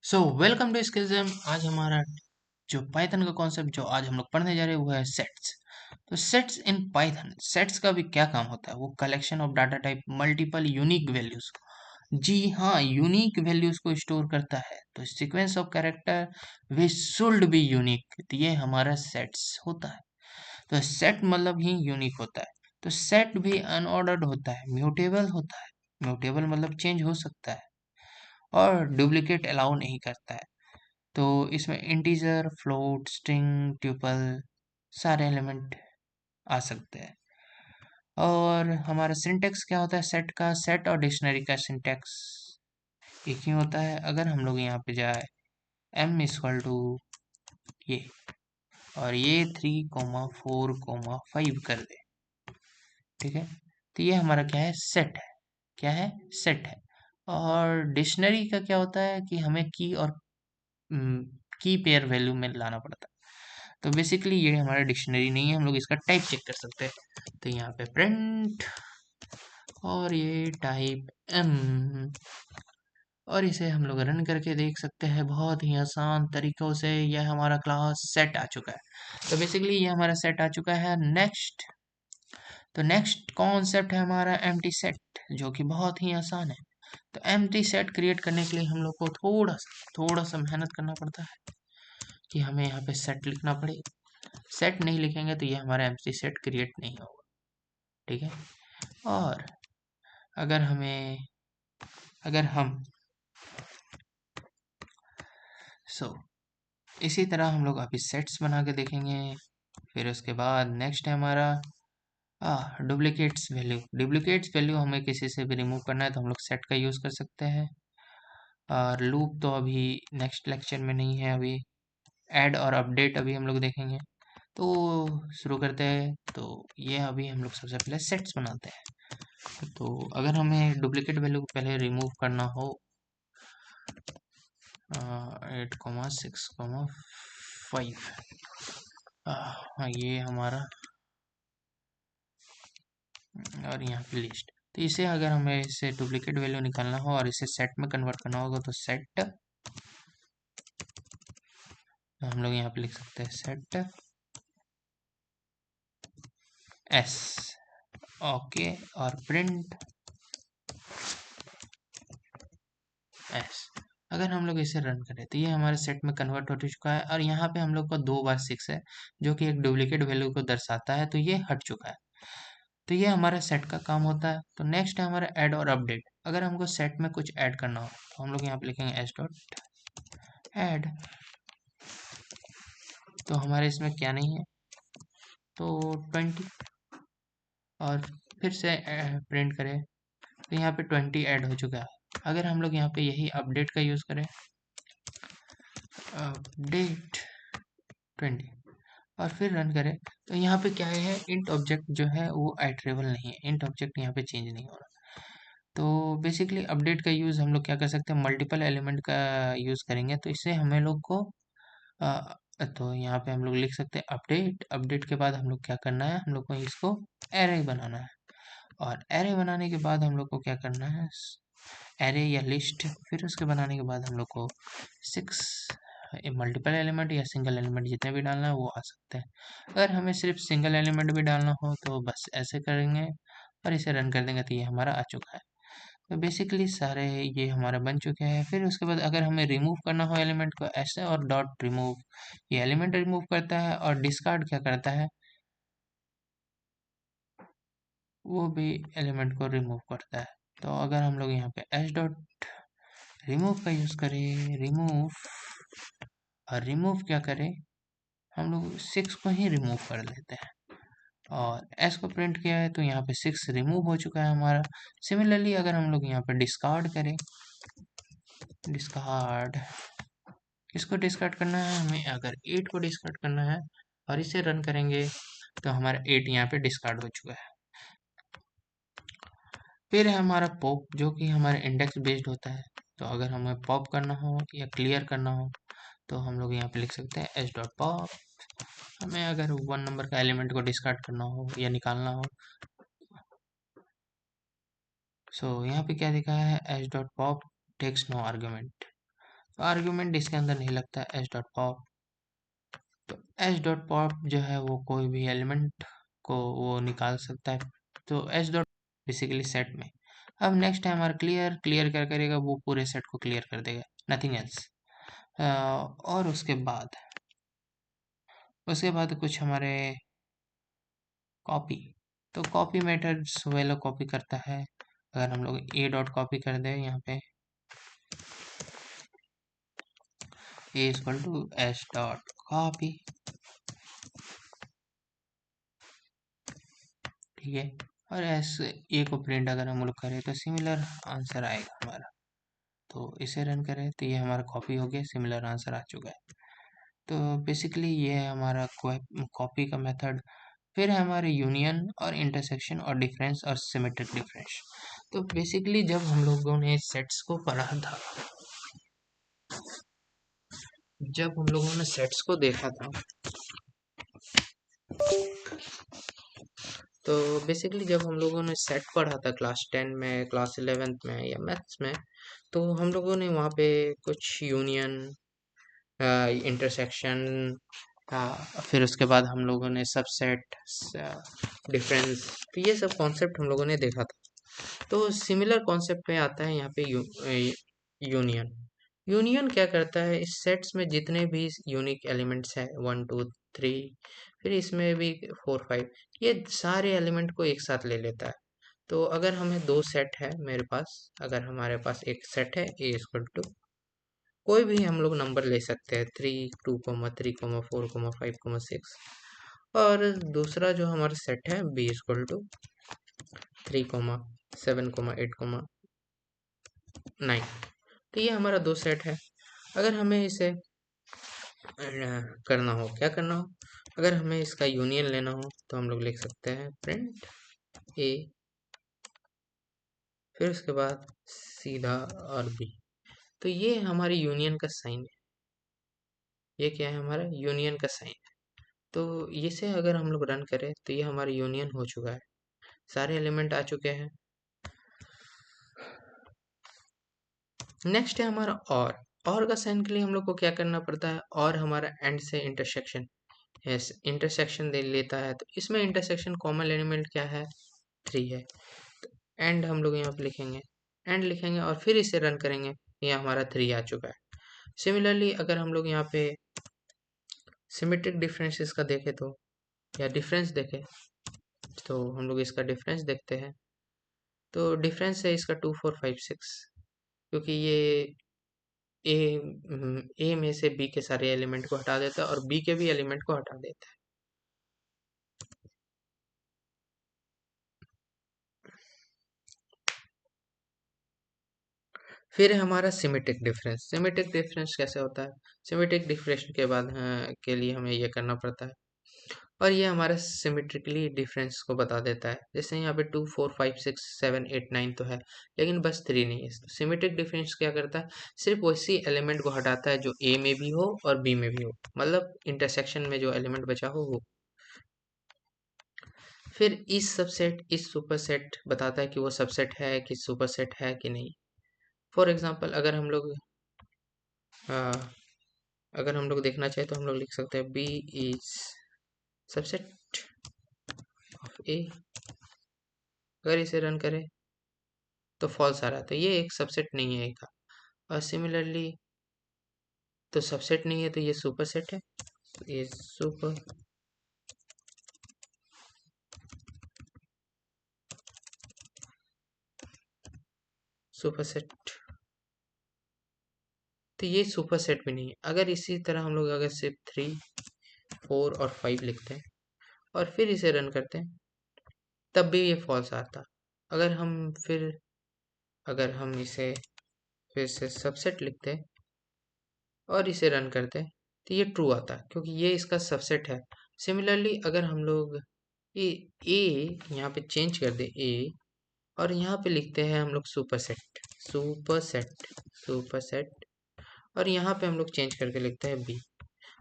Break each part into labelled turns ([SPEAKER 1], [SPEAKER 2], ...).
[SPEAKER 1] So welcome to skills. आज हमारा जो पाइथन का कॉन्सेप्ट जो आज हम लोग पढ़ने जा रहे हैं वो है सेट्स। तो सेट्स इन पाइथन, सेट्स का भी क्या काम होता है? वो collection of data type multiple unique values, जी हाँ, यूनिक वैल्यूज को स्टोर करता है। तो sequence of character which should be unique, तो ये हमारा सेट्स होता है। तो सेट मतलब ही यूनिक होता है। तो सेट भी अनऑर्डर्ड होता है, म्यूटेबल होता है। म्यूटेबल मतलब चेंज हो सकता है, और डुप्लीकेट अलाउ नहीं करता है। तो इसमें इंटीजर, फ्लोट, स्ट्रिंग, ट्यूपल सारे एलिमेंट आ सकते हैं। और हमारा सिंटेक्स क्या होता है सेट का? सेट और डिक्शनरी का सिंटेक्स एक ही होता है। अगर हम लोग यहाँ पे जाए m इक्वल टू ये, और ये 3,4,5 कर दे, ठीक है, तो ये हमारा क्या है? सेट है। क्या है? सेट है। और डिक्शनरी का क्या होता है कि हमें की और की पेयर वैल्यू में लाना पड़ता है। तो बेसिकली ये हमारा डिक्शनरी नहीं है, हम लोग इसका टाइप चेक कर सकते हैं। तो यहाँ पे प्रिंट, और ये टाइप एम, और इसे हम लोग रन करके देख सकते हैं बहुत ही आसान तरीकों से। यह हमारा क्लास सेट आ चुका है। तो बेसिकली ये हमारा सेट आ चुका है। नेक्स्ट, तो नेक्स्ट कॉन्सेप्ट है हमारा एम्प्टी सेट, जो कि बहुत ही आसान है। तो एम्प्टी सेट क्रिएट करने के लिए हम लोग को थोड़ा सा मेहनत करना पड़ता है कि हमें यहाँ पे सेट लिखना पड़े। सेट नहीं लिखेंगे तो ये हमारा एम्प्टी सेट क्रिएट नहीं होगा, ठीक है। और अगर हमें अगर हम सो इसी तरह हम लोग अभी सेट्स बना के देखेंगे। फिर उसके बाद नेक्स्ट है हमारा डुप्लीकेट्स वैल्यू हमें किसी से भी रिमूव करना है तो हम लोग सेट का यूज़ कर सकते हैं। और लूप तो अभी नेक्स्ट लेक्चर में नहीं है, अभी ऐड और अपडेट अभी हम लोग देखेंगे। तो शुरू करते हैं। तो ये अभी हम लोग सबसे पहले सेट्स बनाते हैं। तो अगर हमें डुप्लीकेट वैल्यू को पहले रिमूव करना हो, 8,6,5, हाँ ये हमारा, और यहाँ पे लिस्ट। तो इसे अगर हमें इसे डुप्लीकेट वैल्यू निकालना हो और इसे सेट में कन्वर्ट करना होगा तो सेट, हम लोग यहाँ पे लिख सकते हैं सेट एस, ओके, और प्रिंट एस। अगर हम लोग इसे रन करें तो ये हमारे सेट में कन्वर्ट हो चुका है, और यहाँ पे हम लोग का 2 बार 6 है जो कि एक डुप्लीकेट वैल्यू को दर्शाता है, तो ये हट चुका है। तो ये हमारा सेट का काम होता है। तो नेक्स्ट है हमारा ऐड और अपडेट। अगर हमको सेट में कुछ ऐड करना हो तो हम लोग यहाँ पे लिखेंगे एस डॉट ऐड। तो हमारे इसमें क्या नहीं है, तो 20, और फिर से प्रिंट करें तो यहाँ पे 20 ऐड हो चुका है। अगर हम लोग यहाँ पे यही अपडेट का यूज़ करें, अपडेट 20, और फिर रन करें, तो यहाँ पे क्या है, इंट ऑब्जेक्ट जो है वो आइटरेबल नहीं है, इंट ऑब्जेक्ट यहाँ पे चेंज नहीं हो रहा। तो बेसिकली अपडेट का यूज़ हम लोग क्या कर सकते हैं, मल्टीपल एलिमेंट का यूज़ करेंगे। तो इससे हमें लोग को तो यहाँ पे हम लोग लिख सकते हैं अपडेट। अपडेट के बाद हम लोग क्या करना है, हम लोग को इसको एरे बनाना है। और एरे बनाने के बाद हम लोग को क्या करना है, एरे या लिस्ट। फिर उसके बनाने के बाद हम लोग को 6 मल्टीपल एलिमेंट या सिंगल एलिमेंट जितने भी डालना है वो आ सकते हैं। अगर हमें सिर्फ सिंगल एलिमेंट भी डालना हो तो बस ऐसे करेंगे और इसे रन कर देंगे तो ये हमारा आ चुका है। तो बेसिकली सारे ये हमारा बन चुके हैं। फिर उसके बाद अगर हमें रिमूव करना हो एलिमेंट को, ऐसे और डॉट रिमूव, ये एलिमेंट रिमूव करता है। और डिस्कार्ड क्या करता है, वो भी एलिमेंट को रिमूव करता है। तो अगर हम लोग यहाँ पे एच डॉट रिमूव का यूज़ करें, रिमूव, और रिमूव क्या करें, हम लोग 6 को ही रिमूव कर लेते हैं। और एस को प्रिंट किया है तो यहाँ पे 6 रिमूव हो चुका है हमारा। सिमिलरली अगर हम लोग यहाँ पे डिस्कार्ड करें, डिस्कार्ड, किसको डिस्कार्ड करना है हमें, अगर 8 को डिस्कार्ड करना है और इसे रन करेंगे तो हमारा 8 यहाँ पे डिस्कार्ड हो चुका है। फिर है हमारा पॉप, जो कि हमारे इंडेक्स बेस्ड होता है। तो अगर हमें पॉप करना हो या क्लियर करना हो तो हम लोग यहाँ पे लिख सकते हैं एच डॉट पॉप। हमें अगर 1 नंबर का एलिमेंट को डिस्कार्ड करना हो या निकालना हो, यहाँ पे क्या दिखा है, H dot pop text no argument. Argument इसके अंदर नहीं लगता है एच डॉट पॉप। तो एच डॉट पॉप जो है वो कोई भी एलिमेंट को वो निकाल सकता है। तो एच डॉट बेसिकली सेट में। अब नेक्स्ट है हमारा क्लियर। क्लियर क्या करेगा, वो पूरे सेट को क्लियर कर देगा, नथिंग एल्स। और उसके बाद कुछ हमारे कॉपी। तो कॉपी मेथड्स वेलो कॉपी करता है। अगर हम लोग ए डॉट कॉपी कर दें यहाँ पे, A equal to H dot copy, ठीक है। और एस ए को प्रिंट अगर हम लोग करें तो सिमिलर आंसर आएगा हमारा। तो इसे रन करें तो ये हमारा कॉपी हो गया, सिमिलर आंसर आ चुका है। तो बेसिकली ये है हमारा कॉपी का मेथड। फिर है हमारे यूनियन और इंटरसेक्शन और डिफरेंस और सिमेट्रिक डिफरेंस। तो बेसिकली जब हम लोगों ने सेट्स को पढ़ा था, जब हम लोगों ने सेट्स को देखा था, तो बेसिकली जब हम लोगों ने सेट पढ़ा था क्लास 10 में, क्लास 11th में या मैथ्स में, तो हम लोगों ने वहाँ पे कुछ यूनियन, इंटरसेक्शन, फिर उसके बाद हम लोगों ने सबसेट, डिफरेंस, तो ये सब कॉन्सेप्ट हम लोगों ने देखा था। तो सिमिलर कॉन्सेप्ट में आता है यहाँ पे यूनियन। यूनियन क्या करता है, इस सेट्स में जितने भी यूनिक एलिमेंट्स हैं, 1 2 3, फिर इसमें भी 4 5, ये सारे एलिमेंट को एक साथ ले लेता है। तो अगर हमें दो सेट है मेरे पास, अगर हमारे पास एक सेट है ए इक्वल टू, कोई भी हम लोग नंबर ले सकते हैं, 3 2 3 4 5 6, और दूसरा जो हमारा सेट है बी इक्वल टू 3 7 8 9। तो ये हमारा दो सेट है। अगर हमें इसे करना हो, क्या करना हो, अगर हमें इसका यूनियन लेना हो तो हम लोग लिख सकते हैं प्रिंट ए, फिर उसके बाद सीधा और बी। तो ये हमारी यूनियन का साइन है। ये क्या है, हमारा यूनियन का साइन। तो इसे अगर हम लोग रन करें तो ये हमारा यूनियन हो चुका है, सारे एलिमेंट आ चुके हैं। नेक्स्ट है हमारा और का साइन के लिए हम लोग को क्या करना पड़ता है, और हमारा एंड से इंटरसेक्शन, यस इंटरसेक्शन दे लेता है। तो इसमें इंटरसेक्शन कॉमन एलिमेंट क्या है, 3 है। तो एंड हम लोग यहाँ पे लिखेंगे, एंड लिखेंगे और फिर इसे रन करेंगे, ये हमारा 3 आ चुका है। सिमिलरली अगर हम लोग यहाँ पे सिमेट्रिक डिफरेंसेस का देखें तो, या डिफरेंस देखें, तो हम लोग इसका डिफरेंस देखते हैं। तो डिफरेंस है इसका 2 4 5 6, क्योंकि ये ए में से बी के सारे एलिमेंट को हटा देता है और बी के भी एलिमेंट को हटा देता है। फिर है हमारा सिमेट्रिक डिफरेंस। सिमेट्रिक डिफरेंस कैसे होता है, सिमेट्रिक डिफरेंस के बाद के लिए हमें ये करना पड़ता है, और ये हमारा सिमेट्रिकली डिफरेंस को बता देता है। जैसे यहाँ पे 2 4 5 6 7 8 9 तो है, लेकिन बस 3 नहीं है। तो सिमेट्रिक डिफरेंस क्या करता है, सिर्फ वैसी एलिमेंट को हटाता है जो ए में भी हो और बी में भी हो, मतलब इंटरसेक्शन में जो एलिमेंट बचा हो वो। फिर इस सबसेट, इस सुपरसेट बताता है कि वो सबसेट है कि सुपरसेट है कि नहीं। फॉर एग्जांपल अगर हम लोग देखना चाहे तो हम लोग लिख सकते हैं बी इज सबसेट ऑफ ए। अगर इसे रन करें तो फॉल्स आ रहा है, तो ये एक सबसेट नहीं है ए का। और सिमिलरली तो सबसेट नहीं है तो ये सुपरसेट है, ये सुपरसेट, तो ये सुपरसेट भी नहीं है। अगर इसी तरह हम लोग अगर सिर्फ 3 4 और 5 लिखते हैं और फिर इसे रन करते हैं, तब भी ये फॉल्स आता। अगर हम फिर अगर हम इसे फिर से सबसेट लिखते हैं और इसे रन करते हैं, तो ये ट्रू आता है क्योंकि ये इसका सबसेट है। सिमिलरली अगर हम लोग ये ए यहाँ पे चेंज कर दे ए, और यहाँ पे लिखते हैं हम लोग सुपरसेट, सुपरसेट, सुपरसेट, और यहाँ पे हम लोग चेंज करके लिखते हैं बी,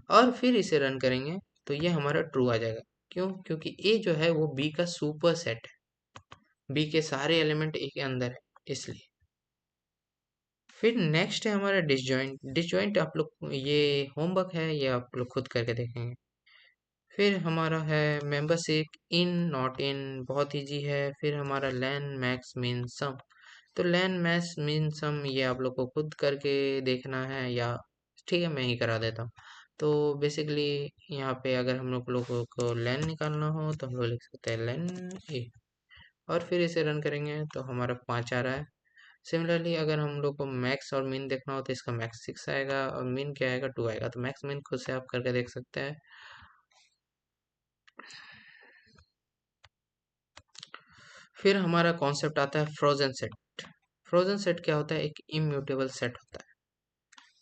[SPEAKER 1] और फिर इसे रन करेंगे तो ये हमारा ट्रू आ जाएगा। क्यों, क्योंकि ए जो है वो बी का सुपरसेट है, बी के सारे एलिमेंट ए के अंदर है इसलिए। फिर नेक्स्ट है हमारा डिसजॉइंट। डिसजॉइंट आप लोग ये होमवर्क है, ये आप लोग खुद करके देखेंगे। फिर हमारा है मेंबरशिप इन नॉट इन, बहुत इजी है। फिर हमारा लेन मैक्स मिन सम। तो लेन मैक्स मिन सम ये आप लोग को खुद करके देखना है, या ठीक है मैं ही करा देता हूँ। तो बेसिकली यहाँ पे अगर हम लोगों को लेन निकालना हो तो हम लोग लिख सकते हैं लेन ए, और फिर इसे रन करेंगे तो हमारा 5 आ रहा है। सिमिलरली अगर हम लोग को मैक्स और मिन देखना हो तो इसका मैक्स 6 आएगा और मिन क्या आएगा 2 आएगा। तो मैक्स मिन खुद से आप करके देख सकते हैं। फिर हमारा कॉन्सेप्ट आता है फ्रोजन सेट। फ्रोजन सेट क्या होता है? एक इम्यूटेबल सेट होता है।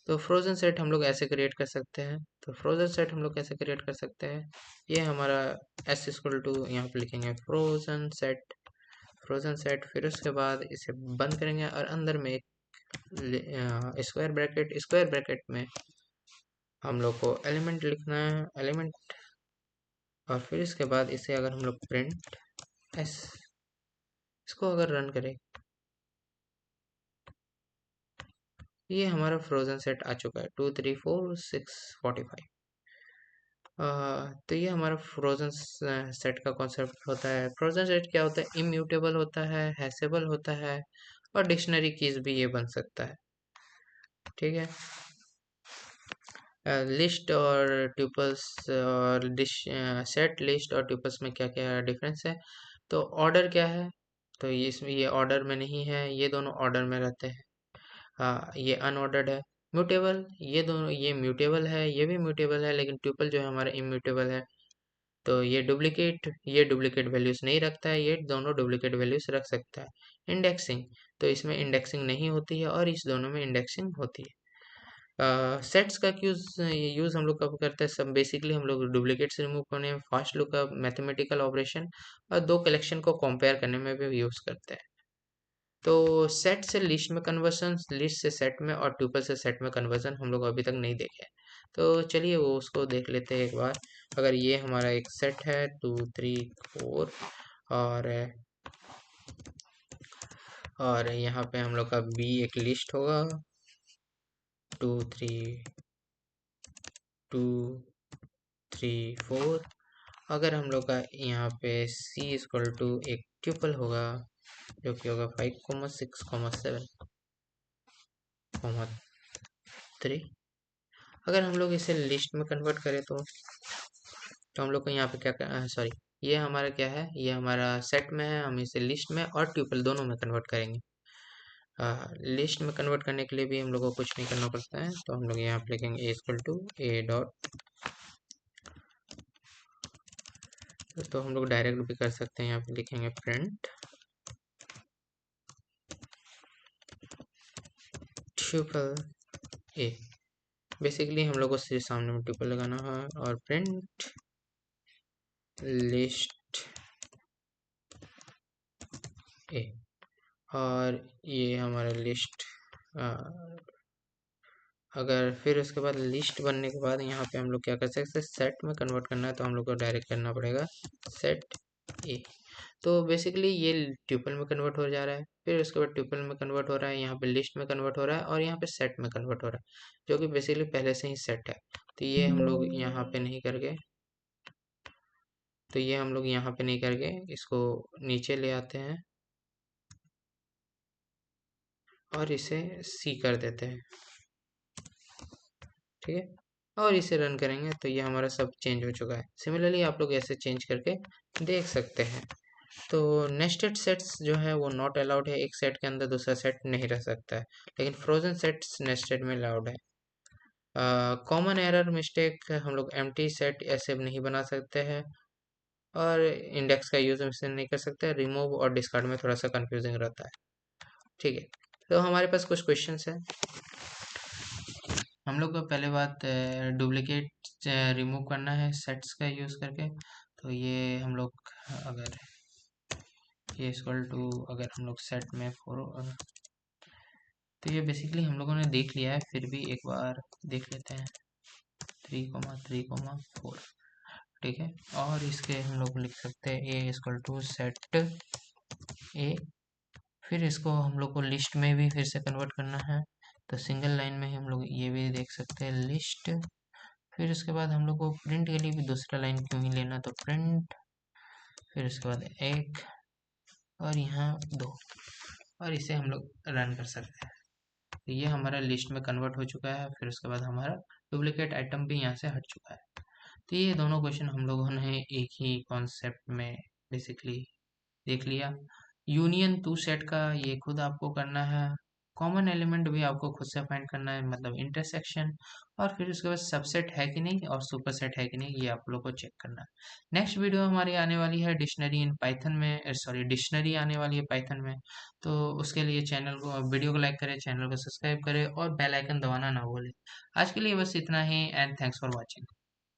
[SPEAKER 1] तो फ्रोजन सेट हम लोग ऐसे क्रिएट कर सकते हैं। तो फ्रोजन सेट हम लोग कैसे क्रिएट कर सकते हैं? ये हमारा एस इक्वल टू, यहाँ पे लिखेंगे फ्रोजन सेट। फ्रोजन सेट, फिर उसके बाद इसे बंद करेंगे और अंदर में एक स्क्वायर ब्रैकेट, स्क्वायर ब्रैकेट में हम लोग को एलिमेंट लिखना है, एलिमेंट। और फिर इसके बाद इसे अगर हम लोग प्रिंट एस, इसको अगर रन करें, ये हमारा फ्रोजन सेट आ चुका है 2 3 4 6 45। तो ये हमारा फ्रोजन सेट का कॉन्सेप्ट होता है। फ्रोजन सेट क्या होता है? इम्यूटेबल होता है, हैशेबल होता है, और डिक्शनरी कीज भी ये बन सकता है। ठीक है। लिस्ट और ट्यूपल्स और सेट, लिस्ट और ट्यूपल्स में क्या क्या डिफरेंस है? तो ऑर्डर क्या है? तो ये इसमें ये ऑर्डर में नहीं है, ये दोनों ऑर्डर में रहते हैं। हाँ, ये अनऑर्डर्ड है। म्यूटेबल, ये दोनों, ये म्यूटेबल है, ये भी म्यूटेबल है, लेकिन ट्यूपल जो है हमारा इम्यूटेबल है। तो ये डुप्लीकेट वैल्यूज नहीं रखता है, ये दोनों डुप्लीकेट वैल्यूज रख सकता है। इंडेक्सिंग, तो इसमें इंडेक्सिंग नहीं होती है और इस दोनों में इंडेक्सिंग होती है। सेट्स का यूज हम लोग कब करते हैं? सब बेसिकली हम लोग डुप्लीकेट्स रिमूव करने में, फास्ट लुकअप, मैथमेटिकल ऑपरेशन, और दो कलेक्शन को कंपेयर करने में भी यूज करते हैं। तो सेट से लिस्ट में कन्वर्जन, लिस्ट से सेट में, और ट्यूपल से सेट में कन्वर्जन हम लोग अभी तक नहीं देखे हैं। तो चलिए वो उसको देख लेते हैं एक बार। अगर ये हमारा एक सेट है 2 3 4, और यहाँ पे हम लोग का बी एक लिस्ट होगा 2 3 2 3 4। अगर हम लोग का यहाँ पे सी इक्वल टू एक ट्यूपल होगा जो कि होगा 5,6,7,3। अगर हम लोग इसे लिस्ट में कन्वर्ट करें तो हम लोग को यहाँ पे क्या, सॉरी, ये हमारा क्या है? ये हमारा सेट में है, हम इसे लिस्ट में और ट्यूपल दोनों में कन्वर्ट करेंगे। लिस्ट में कन्वर्ट करने के लिए भी हम लोग को कुछ नहीं करना पड़ता है। तो हम लोग यहाँ पे लिखेंगे ए इक्वल टू ए डॉट, तो हम लोग डायरेक्ट भी कर सकते हैं। यहाँ पे लिखेंगे प्रिंट ट्यूपल ए। बेसिकली हम लोग को सिर्फ सामने में ट्यूपल लगाना है, और प्रिंट लिस्ट ए। और ये हमारा लिस्ट, अगर फिर उसके बाद लिस्ट बनने के बाद यहाँ पे हम लोग क्या कर सकते हैं? सेट में कन्वर्ट करना है तो हम लोग को डायरेक्ट करना पड़ेगा सेट ए। तो बेसिकली ये ट्यूपल में कन्वर्ट हो जा रहा है, फिर उसके बाद ट्यूपल में कन्वर्ट हो रहा है, यहाँ पे लिस्ट में कन्वर्ट हो रहा है, और यहाँ पे सेट में कन्वर्ट हो रहा है, जो कि बेसिकली पहले से ही सेट है। तो ये हम लोग यहाँ पे नहीं करके, तो ये हम लोग यहाँ पे नहीं करके इसको नीचे ले आते हैं और इसे सी कर देते हैं। ठीक है। और इसे रन करेंगे तो ये हमारा सब चेंज हो चुका है। सिमिलरली आप लोग ऐसे चेंज करके देख सकते हैं। तो नेस्टेड सेट्स जो है वो नॉट अलाउड है, एक सेट के अंदर दूसरा सेट नहीं रह सकता है, लेकिन फ्रोजन सेट्स नेस्टेड में अलाउड है। कॉमन एरर मिस्टेक, हम लोग एम्प्टी सेट ऐसे नहीं बना सकते हैं, और इंडेक्स का यूज इससे नहीं कर सकते। रिमूव और डिस्कार्ड में थोड़ा सा कंफ्यूजिंग रहता है। ठीक है। तो हमारे पास कुछ क्वेश्चंस हैं। हम लोग को पहले बात डुप्लीकेट रिमूव करना है सेट्स का यूज़ करके। तो ये हम लोग, अगर ये इक्वल टू, अगर हम लोग सेट में तो ये बेसिकली हम लोगों ने देख लिया है, फिर भी एक बार देख लेते हैं 3,3,4। ठीक है। और इसके हम लोग लिख सकते हैं ए इक्वल टू सेट ए। फिर इसको हम लोग को लिस्ट में भी फिर से कन्वर्ट करना है, तो सिंगल लाइन में ही हम लोग ये भी देख सकते हैं लिस्ट। फिर उसके बाद हम लोग को प्रिंट के लिए भी दूसरा लाइन क्यों ही लेना, तो प्रिंट, फिर उसके बाद एक, और यहाँ दो, और इसे हम लोग रन कर सकते हैं। तो ये हमारा लिस्ट में कन्वर्ट हो चुका है। फिर उसके बाद हमारा डुप्लीकेट आइटम भी यहाँ से हट चुका है। तो ये दोनों क्वेश्चन हम लोगों ने एक ही कॉन्सेप्ट में बेसिकली देख लिया। यूनियन टू सेट का ये खुद आपको करना है। कॉमन एलिमेंट भी आपको खुद से फाइंड करना है, मतलब इंटरसेक्शन। और फिर उसके बाद सबसेट है कि नहीं और सुपरसेट है कि नहीं, ये आप लोग को चेक करना है। नेक्स्ट वीडियो हमारी आने वाली है डिक्शनरी इन पाइथन में, सॉरी डिक्शनरी आने वाली है पाइथन में। तो उसके लिए चैनल को, वीडियो को लाइक करें, चैनल को सब्सक्राइब करें और बेल आइकन दबाना ना भूलें। आज के लिए बस इतना ही, एंड थैंक्स फॉर वॉचिंग।